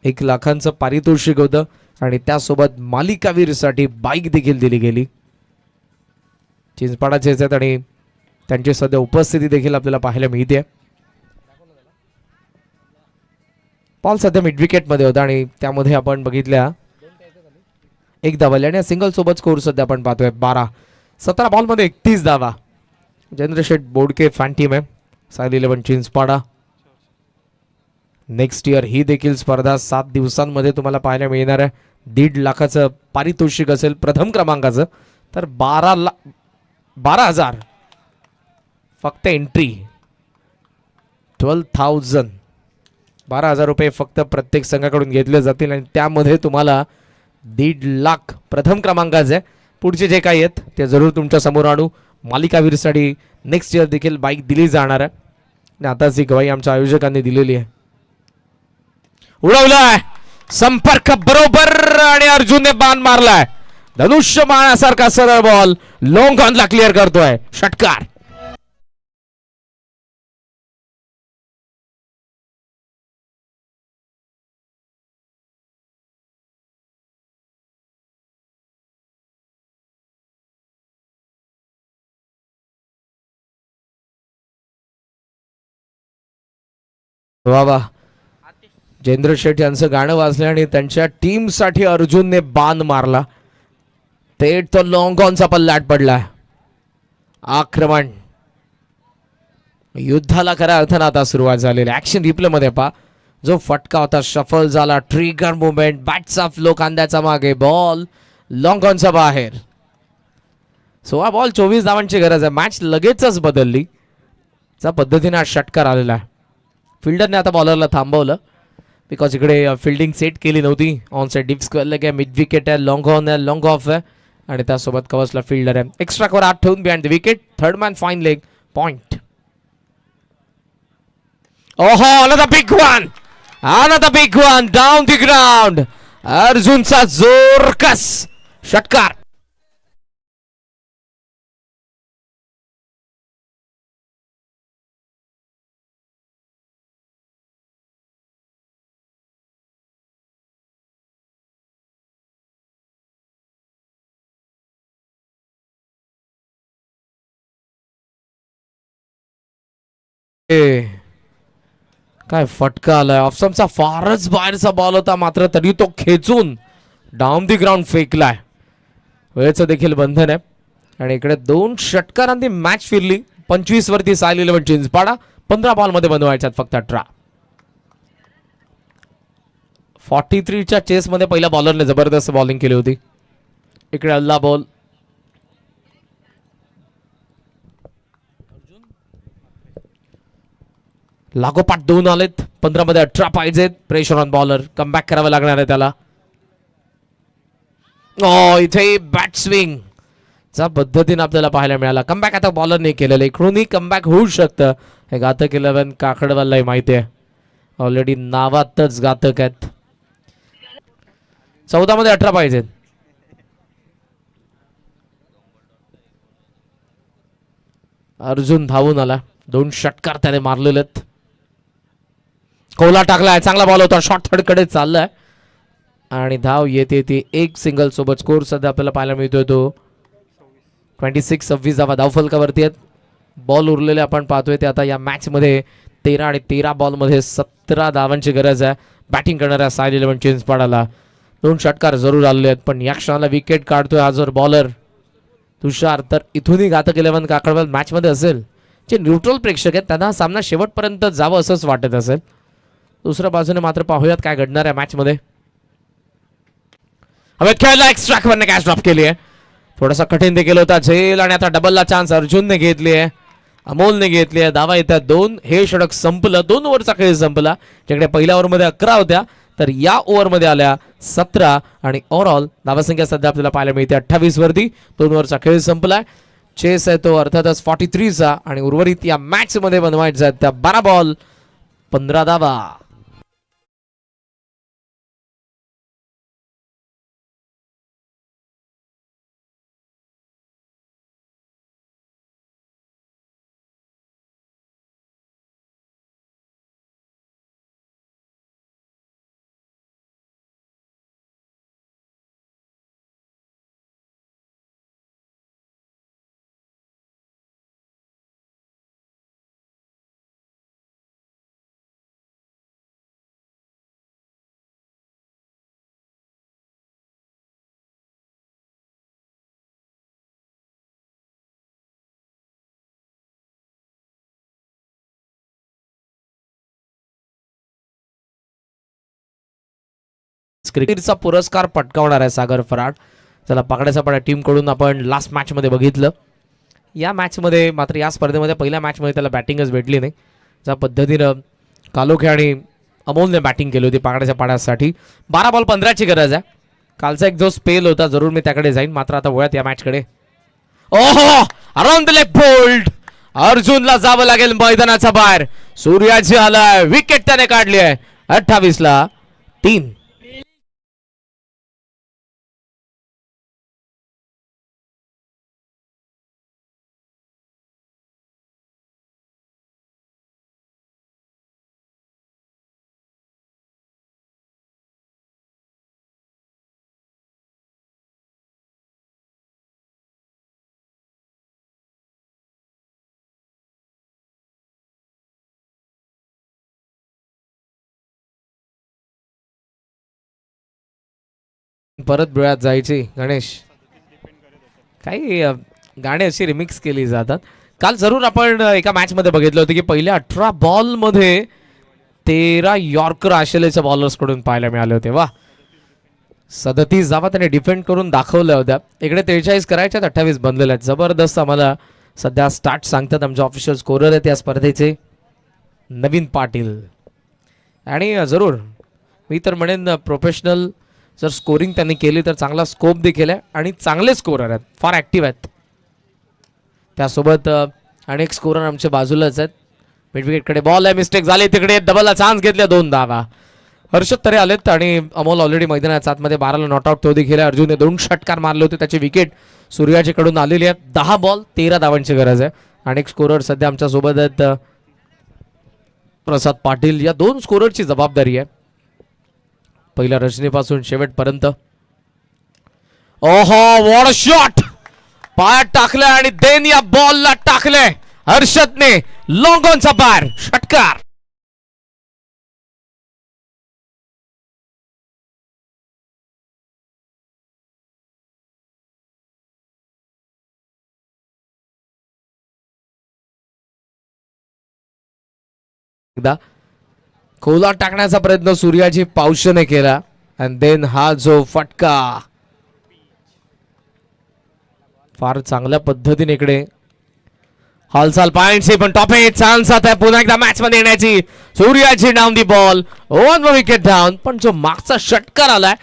E: 1 लाखांचं पारितोषिक होतं आणि त्यासोबत मालिकावीरसाठी बाईक देखील दिली गेली. चिंचपाडाचे आहेत आणि त्यांची सध्या उपस्थिती देखील आपल्याला पाहायला मिळते. बॉल सध्या मिड विकेटमध्ये होता आणि त्यामध्ये आपण बघितल्या एक धावा आणि सिंगल सोबत स्कोर सध्या आपण पाहतोय 17 बॉलमध्ये 31 धावा. चंद्रशेठ बोडके फॅन टीम आहे साईल 11 चिंचपाडा. नेक्स्ट इयर ही देखील स्पर्धा 7 दिवसांमध्ये तुम्हाला पाहायला मिळणार आहे. 1.5 लाखाचं पारितोषिक असेल प्रथम क्रमांकाचं, तर 12,000 फक्त एंट्री. 12,000 12,000 रुपये फक्त प्रत्येक संघाकडून घेतले जातील आणि त्यामध्ये तुम्हाला 1.5 लाख प्रथम क्रमांकाचे आहे. पुढचे जे काही आहेत ते जरूर तुमच्या समोर आणू. मालिकावीरसाठी नेक्स्ट इयर देखील बाईक दिली जाणार आहे आणि आताच ही गवाही आमच्या आयोजकांनी दिलेली आहे. उडवलाय संपर्क बरोबर आणि अर्जुनने बाण मारलाय. धनुष्य बाणासारखा सरळ बॉल लॉंग ऑनला क्लिअर करतोय षटकार. वा वा, जेंद्र शेठ यांचं गाणं वाजलं आणि त्यांच्या टीमसाठी अर्जुनने बाण मारला. थेट तो लॉंग ऑनचा पल्लाट पडला. आक्रमण युद्धाला खऱ्या अर्थानं आता सुरुवात झालेली. ऍक्शन रिप्ले मध्ये पहा, जो फटका होता शफल झाला, ट्रिगर मुवमेंट, बॅटचा फ्लो कांद्याचा मागे, बॉल लॉंग ऑनचा बाहेर. 16 बॉल 24 धावांची गरज आहे. मॅच लगेचच बदलली. त्या पद्धतीने हा षटकार आलेला आहे. फिल्डरने आता बॉलरला थांबवलं बिकॉज इकडे फिल्डिंग सेट केली नव्हती. ऑन साइड डीप स्क्वेअरला काय मिड विकेट आहे, लॉंग ऑन आहे, लॉंग ऑफ आहे आणि त्यासोबत कव्हर्सला फिल्डर आहे. एक्स्ट्रा कव्हर 8 ठेवून behind the wicket. Third man fine leg point. ओहो, another big one, another big one down the ground. अर्जुनचा जोरकस षटकार. काय फटका आलाय. ऑफसमचा फारच बाहेरचा बॉल होता, मात्र तरी तो खेचून डाऊन दी ग्राउंड फेकलाय. वेळेचं देखील बंधन आहे आणि इकडे 2 षटकारांनी मॅच फिरली. 25 वरती साईल 11 चिंचपाडा. 15 बॉलमध्ये बनवायच्यात फक्त 18. 43च्या चेसमध्ये पहिल्या बॉलरने जबरदस्त बॉलिंग केली होती. इकडे अल्ला बॉल. लागोपाठ 2 आलेत. 15 मध्ये 18 पाहिजेत. Pressure on bowler. कमबॅक करावं लागणार आहे त्याला. इथे बॅट स्विंग च्या पद्धतीने आपल्याला पाहायला मिळाला. कमबॅक आता बॉलरने केलेलं. इकडूनही कमबॅक होऊ शकतं. हे घातक 11 काकडवाललाही माहिती आहे. ऑलरेडी नावातच घातक आहेत. 14 मध्ये 18 पाहिजेत. अर्जुन धावून आला. 2 षटकार त्याने मारलेले आहेत. कोला टाकलाय. चांगला बॉल होता. शॉर्ट थर्ड कडे चाललाय आणि धाव येते ती एक सिंगल सोबत. स्कोर सध्या आपल्याला पाहायला मिळतोय तो 26 धावा धावफलकावरती आहेत. बॉल उरलेले आपण पाहतोय ते आता या मॅच मध्ये 13 आणि 13 बॉल मध्ये 17 धावांची गरज आहे. बॅटिंग करणाऱ्या साईल 11 चिंचपाडाला 2 षटकार जरूर आलेले आहेत, पण या क्षणाला विकेट काढतोय हा जर बॉलर तुषार, तर इथूनही घातक 11 काकडवाल मॅच मध्ये असेल. जे न्यूट्रल प्रेक्षक आहेत त्यांना सामना शेवटपर्यंत जावं असंच वाटत असेल. दुसऱ्या बाजूने मात्र पाहूयात काय घडणार आहे मॅच मध्ये. हवेत खेळला. एक्स्ट्रा कव्हरने कॅच ड्रॉप केली आहे. थोडासा कठीण देखील होता झेल आणि आता डबलला चान्स अर्जुनने घेतली आहे, अमोलने घेतली आहे. धावा येतात 2. हे षटक संपलं. 2 ओव्हरचा खेळ संपला. ज्याकडे पहिल्या ओव्हरमध्ये 11 होत्या तर या ओव्हरमध्ये आल्या 17 आणि ओव्हरऑल धावसंख्या सध्या आपल्याला पाहायला मिळते 28 वरती. 2 ओव्हरचा खेळ संपलाय. चेस आहे तो अर्थातच 43चा आणि उर्वरित या मॅच मध्ये बनवायचा आहेत त्या 12 बॉल 15 धावा. क्रिकेटचा पुरस्कार पटकावणार आहे सागर फराड. चला पाकड्याचा पाड्या टीमकडून आपण लास्ट मॅचमध्ये बघितलं. या मॅचमध्ये मात्र या स्पर्धेमध्ये पहिल्या मॅचमध्ये त्याला बॅटिंगच भेटली नाही. ज्या पद्धतीनं कालोखे आणि अमोलने बॅटिंग केली होती पाकड्याच्या पाड्यासाठी. 12 बॉल 15ची गरज आहे. कालचा एक जो स्पेल होता जरूर मी त्याकडे जाईन, मात्र आता वळत या मॅचकडे. ओहो, अराउंड द लेग बोल्ड. अर्जुनला जावं लागेल मैदानाच्या बाहेर. सूर्याजी आलाय, विकेट त्याने काढली आहे. 28ला 3. परत बिळात जायची. गणेश काही गाणे अशी रिमिक्स केली जातात. काल जरूर आपण एका मॅच मध्ये बघितलं होतं की पहिल्या 18 बॉल मध्ये 13 यॉर्कर ऑस्ट्रेलियाच्या बॉलर्स कडून पाहायला मिळाले होते. वा, 37 धावा त्याने डिफेंड करून दाखवल्या होत्या. इकडे 43 करायच्यात, 28 बनलेल्या आहेत. जबरदस्त. आम्हाला सध्या स्टार्ट सांगतात आमचे ऑफिशियल स्कोरर आहेत या स्पर्धेचे नवीन पाटील. आणि जरूर मी तर म्हणेन प्रोफेशनल जर स्कोरिंग त्यांनी केली तर चांगला स्कोप देखील आहे आणि चांगले स्कोरर आहेत, फार ॲक्टिव्ह आहेत. त्यासोबत अनेक स्कोरर आमच्या बाजूलाच आहेत. मिड विकेटकडे बॉल आहे, मिस्टेक झाली, तिकडे डबलला चान्स घेतले, 2 धावा. हर्षद तरे आलेत आणि अमोल ऑलरेडी मैदानाच्या आतमध्ये 12ला नॉट आउट तो देखील. अर्जुनने 2 षटकार मारले होते, त्याची विकेट सूर्याजीकडून आलेली आहे. 10 बॉल 13 धावांची गरज आहे. अनेक स्कोरर सध्या आमच्या सोबत आहेत. प्रसाद पाटील, या 2 स्कोररची जबाबदारी आहे पहिल्या रचनेपासून शेवटपर्यंत. ओहो, व्हॉट अ शॉट. पायात टाकले आणि देन या बॉलला टाकले हर्षदने. लॉंग ऑनचा बार षटकार. एकदा खोला टाकण्याचा प्रयत्न सूर्याजी पावशेने केला आणि देन हा जो फटका फार चांगल्या पद्धतीने इकडे हालचाल पायांची, पण टॉप एट चान्स आता पुन्हा एकदा मॅच मध्ये येण्याची. Suryaji down the ball, 1 wicket down. पण जो मागचा षटकार आलाय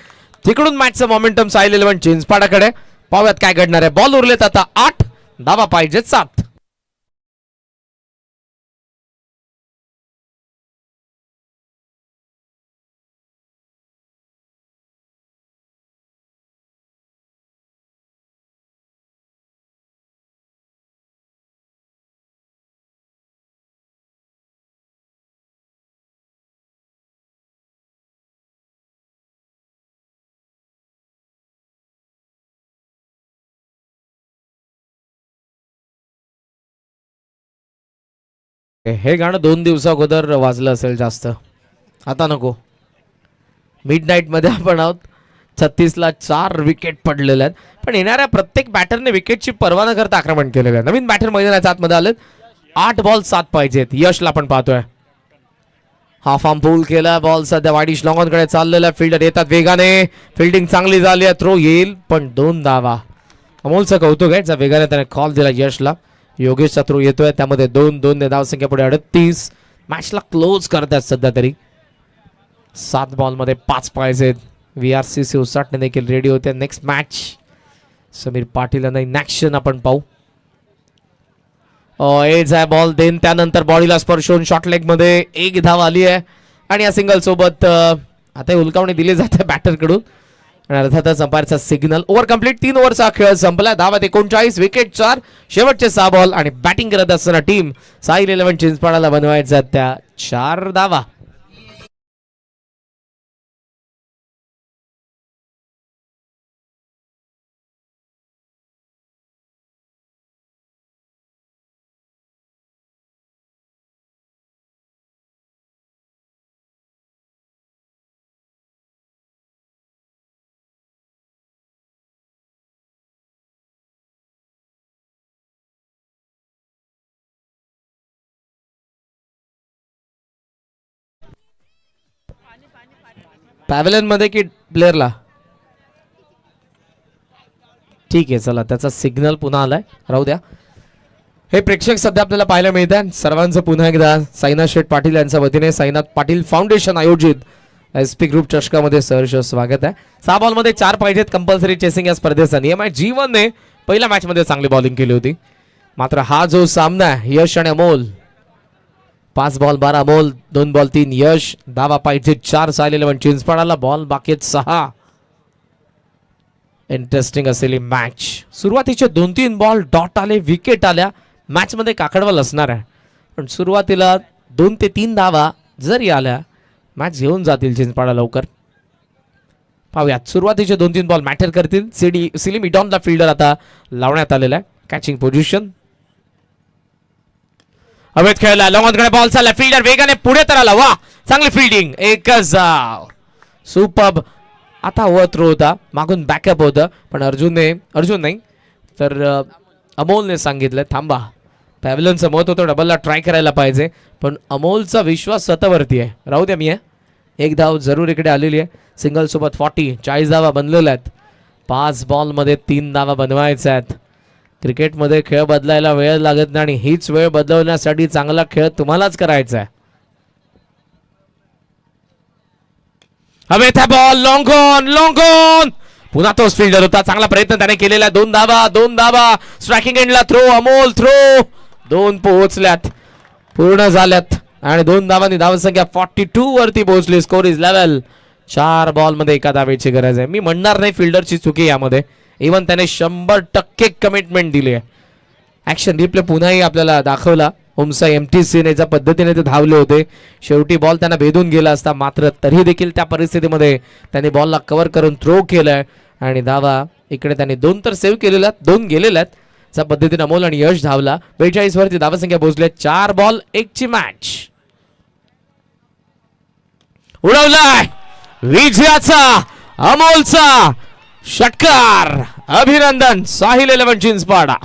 E: तिकडून मॅचचं मोमेंटम साईल 11 चिंचपाडाकडे. पाहूयात काय घडणार आहे. बॉल उरलेत आता 8, धावा पाहिजेत 7. हे गाणं 2 दिवसा अगोदर वाजलं असेल जास्त, आता नको. मिड नाईट मध्ये आपण आहोत. 36ला 4 विकेट पडलेल्या आहेत. पण येणाऱ्या प्रत्येक बॅटरने विकेटची पर्वा न करता आक्रमण केलेलं आहे. नवीन बॅटर मैदानाच्या आतमध्ये आलेत. 8 बॉल 7 पाहिजेत. यशला आपण पाहतोय. हाफ आर्म पूल केला. बॉल सध्या वाईडिश लॉंग ऑनकडे चाललेला. फिल्डर येतात वेगाने. फिल्डिंग चांगली झाली आहे. थ्रो येईल पण 2 धावा. अमोलचं कौतुक आहे, ज्या वेगाने त्याने कॉल दिला यशला. योगेशचा थ्रो येतोय, त्यामध्ये 2 ने धावसंख्या पुढे 38. मॅचला क्लोज करतात सध्या तरी. 7 बॉल मध्ये 5 पाहिजेत. VRCC उसाटणे देखील रेडी होते. नेक्स्ट मॅच समीर पाटील यांना इन ॲक्शन आपण पाहू. एज आहे बॉल देन, त्यानंतर बॉडीला स्पर्श होऊन शॉर्ट लेग मध्ये 1 धाव आली आहे. आणि या सिंगल सोबत आता उलकावणी दिली जाते बॅटर कडून आणि अर्थातच अंपायरचा सिग्नल. Over complete. 3 ओव्हरचा खेळ संपला. धावा 39, विकेट 4, शेवटचे 6 बॉल आणि बॅटिंग करत असताना टीम साईल 11 चिंचपाडाला बनवायचा त्या 4 धावा. पॅव्हलियन मध्ये की प्लेअरला? ठीक आहे, चला त्याचा सिग्नल पुन्हा आलाय, राहू द्या. हे प्रेक्षक सध्या आपल्याला पाहायला मिळत आहे. सर्वांचं पुन्हा एकदा साईनाथ शेठ पाटील यांच्या वतीने साईनाथ पाटील फाउंडेशन आयोजित SP ग्रुप चषकामध्ये सहर्ष स्वागत आहे. 6 बॉलमध्ये 4 पाहिजेत, कंपल्सरी चेसिंग या स्पर्धेचा नियम आहे. जीवनने पहिल्या मॅच मध्ये चांगली बॉलिंग केली होती, मात्र हा जो सामना आहे यश आणि अमोल, 5 बॉल 12 अमोल, 2 बॉल 3 यश, धावा पाहिजे 4 साईल 11 चिंचपाडाला, बॉल बाकी आहेत 6. इंटरेस्टिंग असेल मॅच. सुरुवातीचे 2-3 बॉल डॉट आले, विकेट आल्या. मॅच मध्ये काकडवाल असणार आहे, पण सुरुवातीला 2 ते 3 धावा जरी आल्या मॅच घेऊन जातील चिंचपाडा लवकर. पाहूयात, सुरुवातीचे 2-3 बॉल मॅटर करतील. सिलिम इडॉनला फिल्डर आता लावण्यात आलेला आहे. कॅचिंग पोझिशन, हवेत खेळला, लॉंगकडे बॉल चालला, फिल्डर वेगाने पुढे तर आला. वा, चांगली फिल्डिंग, एकच धाव, सुपर्ब. आता वर थ्रो होता, मागून बॅकअप होतं, पण अर्जुन नाही तर अमोलने सांगितलं थांबा. पॅव्हलियनचं मत होतं डबलला ट्राय करायला पाहिजे, पण अमोलचा विश्वास स्वतःवरती आहे. राहू द्या, मी आहे 1 धाव जरूर इकडे आलेली आहे. सिंगल सोबत 40 धावा बनलेल्या आहेत. 5 बॉलमध्ये 3 धावा बनवायच्या आहेत. क्रिकेटमध्ये खेळ बदलायला वेळ लागत नाही आणि हीच वेळ बदलवण्यासाठी चांगला खेळ तुम्हालाच करायचा आहे. हवेत हा बॉल, लॉंग ऑन, पुन्हा तोच फिल्डर होता, चांगला प्रयत्न त्याने केलेला. 2 धावा, स्ट्रायकिंग एंडला थ्रो, अमोल थ्रो, 2 पोहोचल्यात, पूर्ण झाल्यात आणि 2 धावांनी धावसंख्या 42 वरती पोहोचली. Score is level. 4 बॉलमध्ये 1 धावेची गरज आहे. मी म्हणणार नाही फिल्डरची चुकी यामध्ये, इव्हन त्याने 100% कमिटमेंट दिली आहे. ऍक्शन रिप्ले पुन्हाही आपल्याला दाखवला. ओमसा MTC ज्या पद्धतीने ते धावले होते, शेवटी बॉल त्यांना भेदून गेला असता, मात्र तरी देखील त्या परिस्थितीमध्ये त्यांनी बॉलला कव्हर करून थ्रो केलाय आणि धावा इकडे त्यांनी 2 तर सेव्ह केलेल्या, 2 गेलेल्या आहेत. त्या पद्धतीने अमोल आणि यश धावला. 42 वरती धावसंख्या पोहोचली. 4 बॉल 1 ची मॅच. उडवलाय विजयाचा अमोलचा षटकार. अभिनंदन साहिल 11 चिंचपाडा.